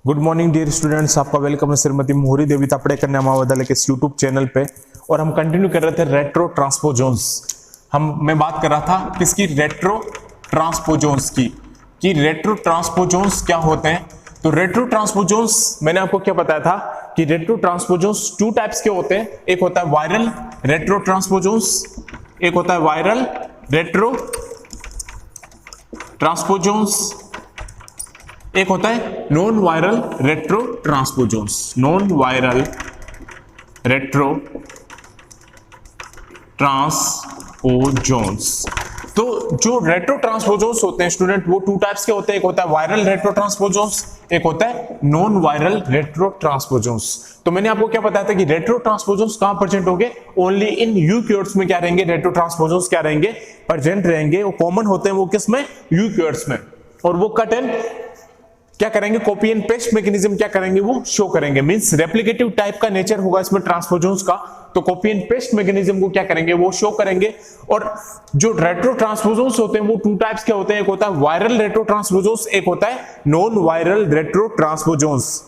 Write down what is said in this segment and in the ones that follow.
Good morning dear students, आपका welcome है श्रीमती मोहरी देवी तापड़े कन्या महाविद्यालय के इस यूट्यूब चैनल पे। और हम कंटिन्यू कर रहे थे रेट्रो ट्रांसपोजोन्स। मैं बात कर रहा था किसकी, रेट्रो ट्रांसपोजोन्स की, कि रेट्रो ट्रांसपोजोन्स क्या होते हैं। तो रेट्रो ट्रांसपोजोन्स मैंने आपको क्या बताया था कि रेट्रो ट्रांसपोजोन्स टू टाइप्स के होते हैं। एक होता है वायरल रेट्रो ट्रांसपोजोन्स, एक होता है वायरल रेट्रो ट्रांसपोजोन्स, एक होता है non viral retro transposons. Non viral retro transposons. तो जो रेट्रो ट्रांसपोजोन्स होते हैं स्टूडेंट, वो टू टाइप्स के होते हैं। एक होता है वायरल रेट्रो ट्रांसपोजोन्स, एक होता है नॉन वायरल रेट्रो ट्रांसपोजोन्स। तो मैंने आपको क्या बताया था कि रेट्रो ट्रांसपोजोन्स कहां प्रेजेंट होंगे, ओनली इन यूकैरियोट्स में क्या रहेंगे, रेट्रो ट्रांसपोजोन्स क्या रहेंगे, प्रेजेंट रहेंगे। वो कॉमन होते हैं वो किस में, यूकैरियोट्स में। और वो कट एंड क्या करेंगे, कॉपी एंड पेस्ट मैकेनिज्म क्या करेंगे, वो शो करेंगे। मींस रेप्लिकेटिव टाइप का नेचर होगा इसमें ट्रांसपोजोन्स का, तो कॉपी एंड पेस्ट मैकेनिज्म को क्या करेंगे, वो शो करेंगे। और जो रेट्रो ट्रांसपोजोन्स होते हैं वो टू टाइप्स के होते हैं। एक होता है वायरल रेट्रो ट्रांसपोजोन्स, एक होता है नॉन वायरल रेट्रो ट्रांसपोजोन्स।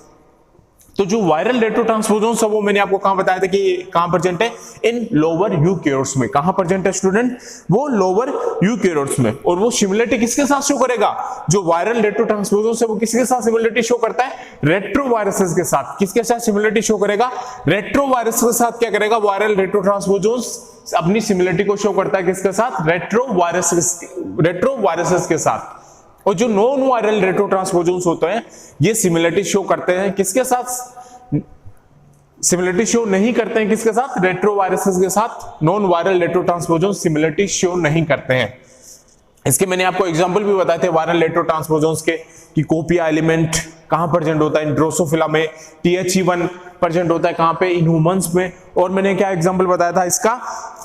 तो जो वायरल रेट्रो ट्रांसपोजोन्स है वो मैंने आपको कहां बताया था कि कहां प्रेजेंट है, इन लोअर यूकैरियोट्स में। कहां प्रेजेंट है स्टूडेंट, वो लोअर यूकैरियोट्स में। और वो सिमिलरिटी किसके साथ शो करेगा, जो वायरल रेट्रो ट्रांसपोजोन्स है वो किसके साथ सिमिलरिटी शो करता है, रेट्रोवायरसेस के साथ। किसके साथ सिमिलरिटी शो करेगा, रेट्रोवायरस के साथ क्या करेगा, वायरल रेट्रो ट्रांसपोजोन्स अपनी सिमिलरिटी को शो करता है किसके साथ, रेट्रोवायरसेस के साथ। और जो नॉन वायरल रेट्रो ट्रांसपोजोन्स होते हैं ये सिमिलरिटी शो करते हैं किसके साथ, सिमिलरिटी शो नहीं करते हैं किसके साथ, रेट्रोवायरसेस के साथ। Non viral retro transposons similarity show नहीं करते हैं। इसके मैंने आपको एग्जांपल भी बताए थे वायरल रेट्रो ट्रांसपोजोन्स के, कि कोपिया एलिमेंट कहां प्रेजेंट होता है, इन ड्रोसोफिला में। THE1 प्रेजेंट होता है कहां पे, इन ह्यूमंस में। और मैंने क्या एग्जांपल बताया था इसका,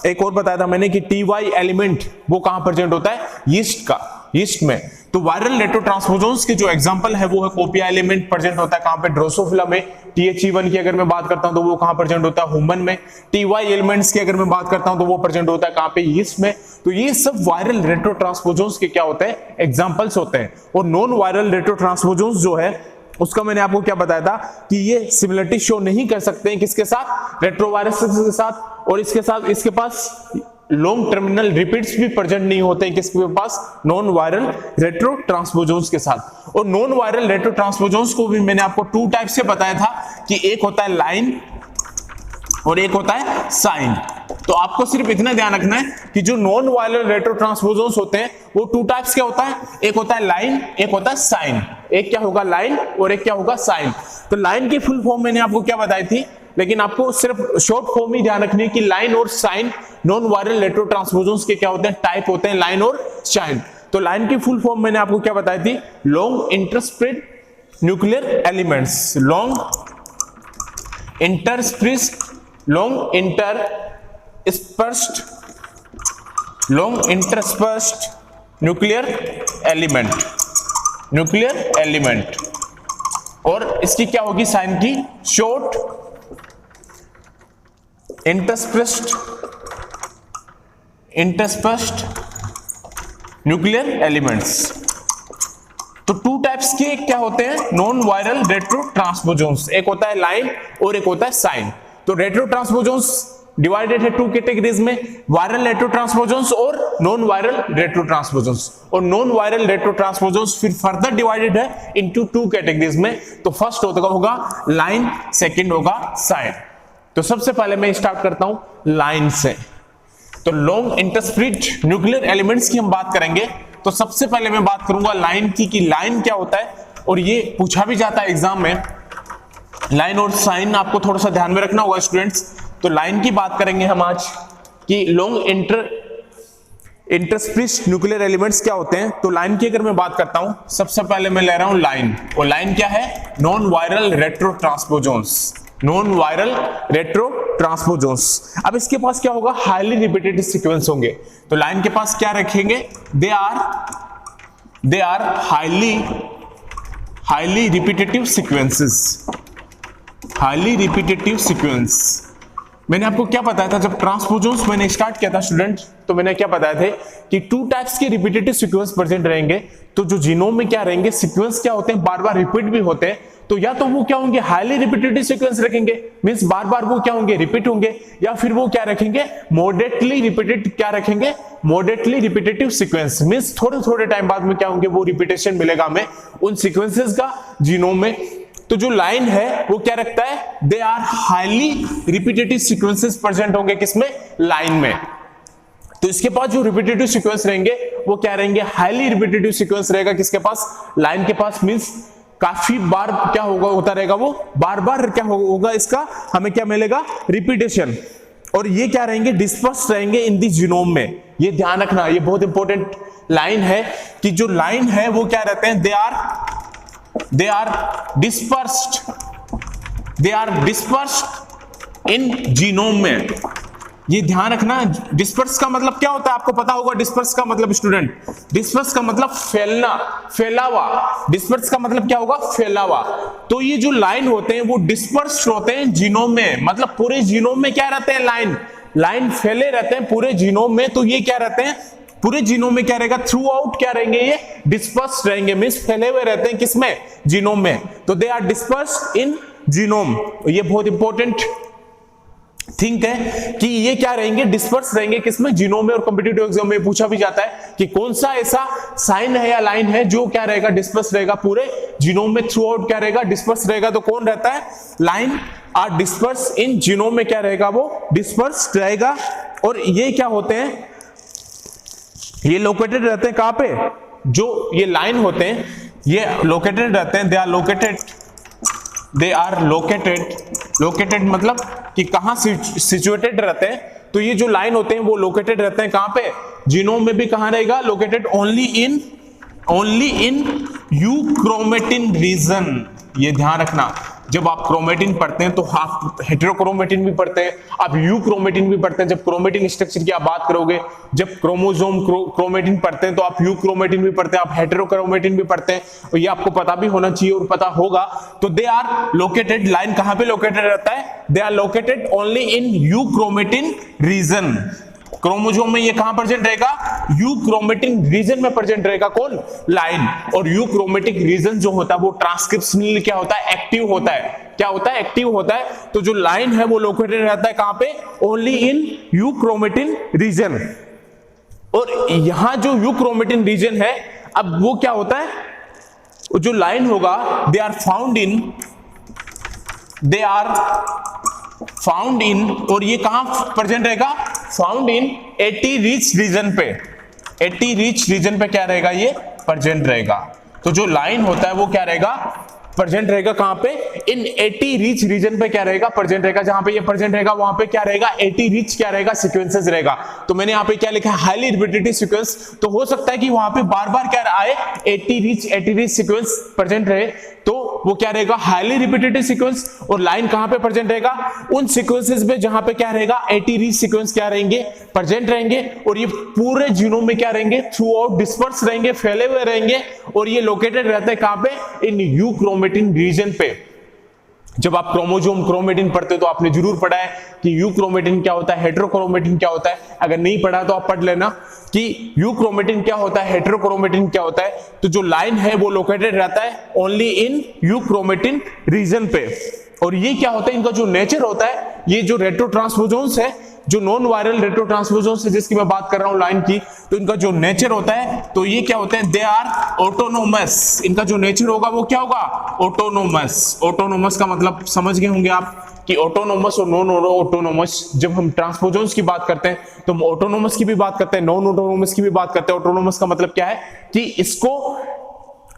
एक और बताया था मैंने कि TY एलिमेंट वो कहां प्रेजेंट होता है, यीस्ट का, यीस्ट में। तो वायरल रेट्रो ट्रांसपोजोन्स के जो एग्जांपल है वो है कोपिया एलिमेंट प्रेजेंट होता है कहां पे, ड्रोसोफिला में। THE1 की अगर मैं बात करता हूं तो वो कहां प्रेजेंट होता है, ह्यूमन में। TY एलिमेंट्स की अगर मैं बात करता हूं तो वो प्रेजेंट होता है कहां पे, यीस्ट में। तो ये सब वायरल रेट्रो ट्रांसपोजोन्स के क्या होते हैं, एग्जांपल्स होते हैं। और नॉन वायरल रेट्रो ट्रांसपोजोन्स जो है उसका मैंने आपको क्या बताया था कि ये सिमिलरिटी शो नहीं कर सकते हैं किसके साथ, रेट्रोवायरसेस के साथ। और इसके साथ इसके पास लॉन्ग टर्मिनल रिपीट्स भी प्रेजेंट नहीं होते हैं किसके पास, नॉन वायरल रेट्रो ट्रांसपोजोन्स के साथ। और नॉन वायरल रेट्रो ट्रांसपोजोन्स को भी मैंने आपको टू टाइप से बताया था कि एक होता है लाइन और एक होता है साइन। तो आपको सिर्फ इतना ध्यान रखना है कि जो नॉन वायरल रेट्रो ट्रांसपोजोन्स होते हैं वो टू टाइप्स क्या होता है, एक होता है लाइन, एक होता है साइन। एक क्या होगा लाइन और एक क्या होगा साइन। तो लाइन की फुल फॉर्म मैंने आपको क्या बताई थी, लेकिन आपको सिर्फ शॉर्ट फॉर्म ही ध्यान रखनी है कि लाइन और SINE non viral retrotransposons के क्या होते हैं, टाइप होते हैं, लाइन और साइन। तो लाइन की फुल फॉर्म मैंने आपको क्या बताई थी, long interspersed nuclear elements, long interspersed nuclear element. और इसकी क्या होगी साइन की, शॉर्ट इंटरस्पर्स्ड न्यूक्लियर एलिमेंट्स। तो टू टाइप्स के क्या होते हैं, नॉन वायरल रेट्रो ट्रांसपोजोन्स। एक होता है लाइन और एक होता है साइन। तो रेट्रो ट्रांसपोजोन्स डिवाइडेड है टू कैटेगरीज में, वायरल रेट्रो ट्रांसपोजोन्स और नॉन वायरल रेट्रो ट्रांसपोजोन्स। और नॉन वायरल रेट्रो ट्रांसपोजोन्स फिर फर्दर डिवाइडेड है इनटू टू कैटेगरीज में। तो फर्स्ट होगा लाइन, सेकंड होगा साइन। तो सबसे पहले मैं स्टार्ट करता हूं लाइन से। तो लॉन्ग इंटरस्प्रेड न्यूक्लियर एलिमेंट्स की हम बात करेंगे। तो सबसे पहले मैं बात करूंगा लाइन की, कि लाइन क्या होता है। और ये पूछा भी जाता है एग्जाम में, लाइन और साइन आपको थोड़ा सा ध्यान में रखना होगा स्टूडेंट्स। तो लाइन की बात करेंगे हम आज कि लॉन्ग इंटरस्प्रेड न्यूक्लियर एलिमेंट्स क्या होते हैं। तो लाइन की अगर मैं बात करता हूं, सबसे पहले मैं ले रहा हूं लाइन। और लाइन क्या है, non viral retro transposons, non viral retro transposons. अब इसके पास क्या होगा, हाईली रिपीटेटिव सीक्वेंस होंगे। तो लाइन के पास क्या रखेंगे, they are highly repetitive sequences, highly repetitive sequence. मैंने आपको क्या बताया था जब ट्रांसपोजोन्स मैंने स्टार्ट किया था स्टूडेंट, तो मैंने क्या बताया थे कि 2 टाइप्स के रिपीटेटिव सीक्वेंस प्रेजेंट रहेंगे। तो जो जीनोम में क्या रहेंगे, सीक्वेंस क्या होते हैं, बार बार रिपीट भी होते हैं। तो या तो वो क्या होंगे, हाईली रिपीटेटिव सीक्वेंस रखेंगे, मींस बार बार वो क्या होंगे, रिपीट होंगे, या फिर वो क्या रखेंगे, मॉडरेटली रिपीटेड, क्या रखेंगे, मॉडरेटली रिपीटेटिव सीक्वेंस, मींस थोड़े थोड़े टाइम बाद में क्या होंगे, वो रिपीटेशन मिलेगा हमें उन सीक्वेंसेस का जीनोम में। तो जो लाइन है वो क्या रखता है, they are highly repetitive sequences present होंगे किसमें, लाइन में। तो इसके पास जो रिपीटेटिव सीक्वेंस रहेंगे वो क्या रहेंगे, हाईली रिपीटेटिव सीक्वेंस रहेगा किसके पास, लाइन के पास, मींस काफी बार क्या होगा, होता रहेगा, वो बार बार क्या होगा, इसका हमें क्या मिलेगा, रिपीटेशन। और ये क्या रहेंगे, डिस्पर्स रहेंगे इन दी जीनोम में। ये ध्यान रखना, ये बहुत इंपॉर्टेंट लाइन है कि जो लाइन है वो क्या रहते हैं, they are dispersed in genome में। ये ध्यान रखना, डिस्पर्स का मतलब क्या होता है, आपको पता होगा डिस्पर्स का मतलब स्टूडेंट, डिस्पर्स का मतलब फैलना, फैला हुआ, डिस्पर्स का मतलब क्या होगा, फैला हुआ। तो ये जो लाइन होते हैं वो डिस्पर्स होते हैं जीनोम में, मतलब पूरे जीनोम में क्या रहते हैं, लाइन फैले रहते हैं पूरे जीनोम में। तो ये क्या रहते हैं, पूरे जीनोम में क्या रहेगा, थ्रू आउट क्या रहेंगे, ये डिस्पर्स रहेंगे, मींस फैले हुए रहते हैं किसमें, जीनोम में। तो they are dispersed in genome. ये बहुत इंपॉर्टेंट थिंक है कि ये क्या रहेंगे, डिस्पर्स रहेंगे किसमें, जीनोम में। और कॉम्पिटिटिव एग्जाम में पूछा भी जाता है कि कौन सा ऐसा साइन है या लाइन है जो क्या रहेगा, डिस्पर्स रहेगा पूरे जीनोम में, थ्रू आउट क्या रहेगा, डिस्पर्स रहेगा। तो कौन रहता है, LINE are dispersed in genome में क्या रहेगा, वो डिस्पर्स रहेगा। और ये क्या होते हैं, ये लोकेटेड रहते हैं कहां पे, जो ये लाइन होते हैं ये लोकेटेड रहते हैं, दे आर लोकेटेड मतलब कि कहां सिचुएटेड रहते हैं। तो ये जो लाइन होते हैं वो लोकेटेड रहते हैं कहां पे, जीनोम में भी कहां रहेगा, located only in euchromatin region. ये ध्यान रखना, जब आप क्रोमेटिन पढ़ते हैं तो आप हेटेरोक्रोमेटिन भी पढ़ते हैं, आप यूक्रोमेटिन भी पढ़ते हैं। जब क्रोमेटिन स्ट्रक्चर की आप बात करोगे, जब क्रोमोसोम क्रोमेटिन पढ़ते हैं तो आप यूक्रोमेटिन भी पढ़ते हैं, आप हेटेरोक्रोमेटिन भी पढ़ते हैं। और ये आपको पता भी होना चाहिए और पता होगा। तो दे आर लोकेटेड, लाइन कहां पे लोकेटेड रहता है, they are located only in euchromatin region. Chromosome में ये कहां प्रेजेंट रहेगा, यूक्रोमेटिन रीजन में प्रेजेंट रहेगा कौन, लाइन। और यूक्रोमेटिक रीजन जो होता है वो ट्रांसक्रिप्शनल क्या होता है, एक्टिव होता है। क्या होता है, एक्टिव होता है। तो जो लाइन है वो लोकेटेड रहता है कहां पे, ओनली इन यूक्रोमेटिन रीजन। और यहां जो यूक्रोमेटिन रीजन है, अब वो क्या होता है, जो लाइन होगा, दे आर फाउंड इन, और ये कहां प्रेजेंट रहेगा, फाउंड इन 80 रिच रीजन पे, 80 रिच रीजन पे क्या रहेगा, ये प्रेजेंट रहेगा। तो जो लाइन होता है वो क्या रहेगा, प्रेजेंट रहेगा कहां पे, इन 80 रिच रीजन पे क्या रहेगा, प्रेजेंट रहेगा। जहां पे ये प्रेजेंट रहेगा वहां पे क्या रहेगा, 80 रिच क्या रहेगा, सीक्वेंसेस रहेगा। तो मैंने यहाँ पे क्या लिखा है, हाईली रिपीटेटिव सीक्वेंस। तो हो सकता है कि वहां पे बार बार क्या आए, 80 रिच सीक्वेंस प्रेजेंट रहे, तो वो क्या रहेगा, हाईली रिपीटेटिव सीक्वेंस। और लाइन कहां पे प्रेजेंट रहेगा, उन सीक्वेंसेस में जहां पे क्या रहेगा, 80 रिच सीक्वेंस क्या रहेंगे, प्रेजेंट रहेंगे। और ये पूरे जीनोम में क्या रहेंगे, थ्रू आउट डिस्पर्स रहेंगे, फैले हुए रहेंगे। और ये लोकेटेड रहते हैं कहां पे, इन यूक्रोमेटिन रीजन पे। जब आप क्रोमोसोम क्रोमेटिन पढ़ते हो तो आपने जरूर पढ़ा है कि यूक्रोमेटिन क्या होता है, हेटेरोक्रोमेटिन क्या होता है। अगर नहीं पढ़ा तो आप पढ़ लेना कि यूक्रोमेटिन क्या होता है, हेटेरोक्रोमेटिन क्या होता है। तो जो लाइन है वो लोकेटेड रहता है ओनली इन यूक्रोमेटिन रीजन पे। और ये क्या होता है, इनका जो नेचर होता है, ये जो रेट्रोट्रांसपोजोन्स है, जो नॉन वायरल रेट्रोट्रांसपोजोन्स है जिसकी मैं बात कर रहा हूं लाइन की, तो इनका जो नेचर होता है, तो ये क्या होते हैं, दे आर ऑटोनोमस। इनका जो नेचर होगा वो क्या होगा, ऑटोनोमस। ऑटोनोमस का मतलब समझ गए होंगे आप कि ऑटोनोमस और नॉन ऑटोनोमस। जब हम ट्रांसपोजोन्स की बात करते हैं तो हम ऑटोनोमस की भी बात करते हैं, नॉन ऑटोनोमस की भी बात करते हैं। ऑटोनोमस का मतलब क्या है कि इसको,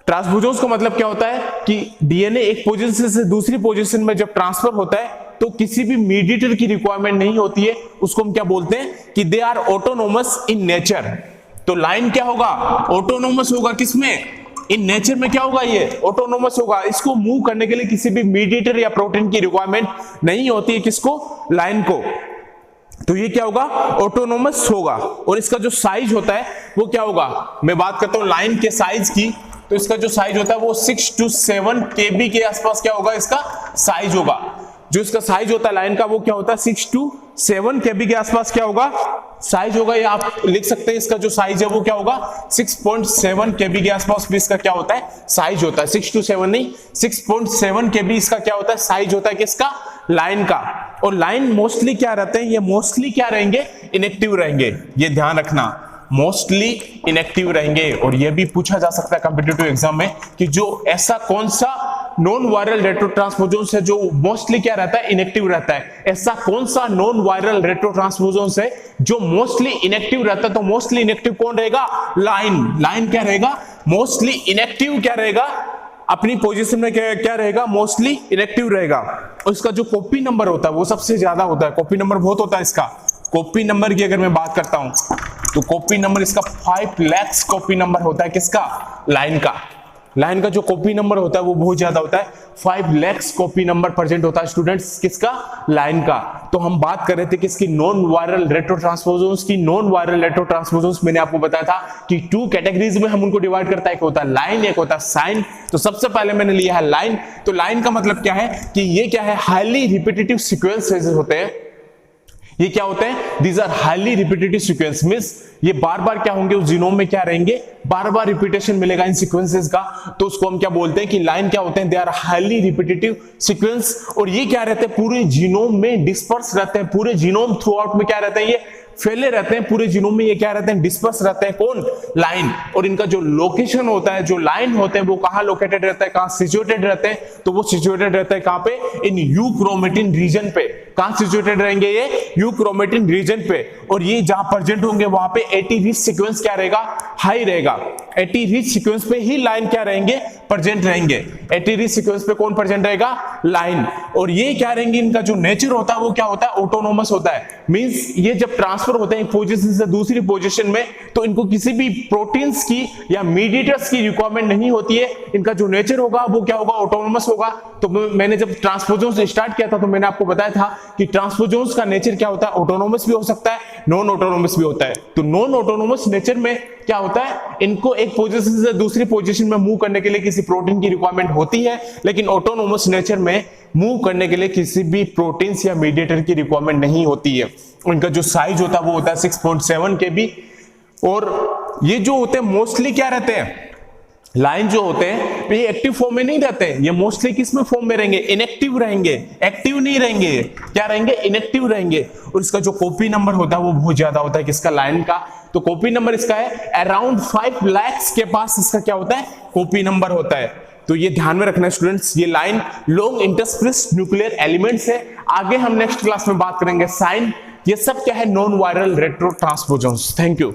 ट्रांसपोजोन्स का मतलब क्या होता है कि डीएनए एक पोजीशन से दूसरी पोजीशन में जब ट्रांसफर होता है तो किसी भी मीडिएटर की रिक्वायरमेंट नहीं होती है। उसको हम क्या बोलते हैं कि they are autonomous in nature. तो लाइन क्या होगा, ऑटोनोमस होगा किसमें, इन नेचर में क्या होगा, ये ऑटोनोमस होगा। इसको मूव करने के लिए किसी भी मीडिएटर या प्रोटीन की रिक्वायरमेंट नहीं होती है, किसको, लाइन को। तो ये क्या होगा, ऑटोनोमस होगा। और इसका जो साइज होता है वो क्या होगा, मैं बात करता हूं लाइन के साइज की, तो इसका जो साइज होता है वो 6 to 7 KB के आसपास क्या होगा, इसका साइज होगा। जो इसका साइज होता है लाइन का वो क्या होता है 6 to 7 kb के आसपास क्या होगा साइज होगा। ये आप लिख सकते हैं इसका जो साइज है वो क्या होगा 6.7 kb के आसपास भी इसका क्या होता है साइज होता है। 6 to 7 नहीं 6.7 kb इसका क्या होता है साइज होता है किसका लाइन का। और लाइन मोस्टली क्या रहते हैं ये मोस्टली क्या रहेंगे इनएक्टिव रहेंगे, ये ध्यान रखना मोस्टली इनएक्टिव रहेंगे। और ये भी पूछा जा सकता है कॉम्पिटिटिव एग्जाम में कि जो ऐसा कौन सा नॉन वायरल रेट्रोट्रांसपोजोन है जो मोस्टली क्या रहता है इनएक्टिव रहता है, ऐसा कौन सा नॉन वायरल रेट्रोट्रांसपोजोन है जो मोस्टली इनएक्टिव रहता है। तो मोस्टली इनएक्टिव कौन रहेगा लाइन क्या रहेगा मोस्टली इनएक्टिव क्या रहेगा अपनी पोजीशन में क्या रहेगा मोस्टली इनएक्टिव रहेगा। और इसका जो कॉपी नंबर होता है वो सबसे ज्यादा होता है, कॉपी नंबर बहुत होता है इसका। कॉपी नंबर की अगर मैं बात करता हूं तो कॉपी नंबर इसका 5 लाख कॉपी नंबर होता है किसका लाइन का जो कॉपी नंबर होता है वो बहुत ज्यादा होता है 5 लाख कॉपी नंबर प्रेजेंट होता है स्टूडेंट्स किसका लाइन का। तो हम बात कर रहे थे किसकी नॉन वायरल रेट्रोट्रांसपोजोन्स की। नॉन वायरल रेट्रोट्रांसपोजोन्स मैंने आपको बताया था कि 2 कैटेगरीज में हम उनको डिवाइड करता है, एक होता है लाइन एक होता है साइन। तो सबसे पहले मैंने लिया है लाइन। तो लाइन का मतलब क्या है कि ये क्या है हाईली रिपीटेटिव सीक्वेंस होते हैं। ये क्या होते हैं these are highly repetitive sequence means ये बार बार क्या होंगे उस जीनोम में क्या रहेंगे बार बार रिपीटेशन मिलेगा इन सीक्वेंसेस का। तो उसको हम क्या बोलते हैं कि लाइन क्या होते हैं they are highly repetitive sequence. और ये क्या रहते हैं पूरे जीनोम में डिस्पर्स रहते हैं, पूरे जीनोम थ्रू आउट में क्या रहते हैं ये फैले रहते हैं पूरे जीनोम में। ये क्या रहते हैं डिस्पर्स रहते हैं कौन लाइन। और इनका जो लोकेशन होता है जो लाइन होते हैं वो कहां लोकेटेड रहता है कहां सिचुएटेड रहते हैं तो वो सिचुएटेड रहता है कहां पे इन यूक्रोमेटिन रीजन पे। कहां सिचुएटेड रहेंगे ये यूक्रोमेटिन रीजन पे। और ये जहां प्रेजेंट होंगे वहां पे एटी रिच सीक्वेंस क्या रहेगा हाई रहेगा। एटी रिच सीक्वेंस पे ही लाइन क्या रहेंगे प्रेजेंट रहेंगे। एटी रिच सीक्वेंस पे कौन प्रेजेंट रहेगा लाइन। और ये क्या रहेंगे इनका जो नेचर होता है वो क्या होता है ऑटोनोमस होता है। मींस ये जब ट्रांसफर होते हैं एक पोजीशन से दूसरी पोजीशन में तो इनको किसी भी प्रोटीन्स की या मीडिएटर्स की रिक्वायरमेंट नहीं होती है। इनका जो नेचर होगा वो क्या होगा ऑटोनोमस होगा। तो मैंने जब ट्रांसपोजोन्स स्टार्ट किया था तो मैंने आपको बताया था कि ट्रांसपोजोन्स का नेचर क्या होता है ऑटोनोमस भी हो सकता है नॉन ऑटोनोमस भी होता है। तो नॉन ऑटोनोमस नेचर में क्या होता है इनको एक पोजीशन से दूसरी पोजीशन में मूव करने के लिए किसी प्रोटीन की रिक्वायरमेंट होती है, लेकिन ऑटोनोमस नेचर में मूव करने के लिए किसी भी प्रोटीन्स या मीडिएटर की रिक्वायरमेंट नहीं होती है। उनका जो साइज होता है वो होता है 6.7 kb। और ये जो होते हैं मोस्टली क्या रहते हैं लाइन जो होते हैं ये एक्टिव फॉर्म में नहीं रहते हैं, ये मोस्टली किस में फॉर्म में रहेंगे इनएक्टिव रहेंगे, एक्टिव नहीं रहेंगे। क्या रहेंगे इनएक्टिव रहेंगे। और इसका जो कॉपी नंबर होता है वो बहुत ज्यादा होता है किसका लाइन का। तो कॉपी नंबर इसका है अराउंड 5 लाख के पास इसका क्या होता है कॉपी नंबर होता है। तो ये ध्यान में रखना है स्टूडेंट्स ये line long interspace nuclear elements है। आगे हम नेक्स्ट क्लास में बात करेंगे साइन। ये सब क्या है non viral retrotransposons. Thank you.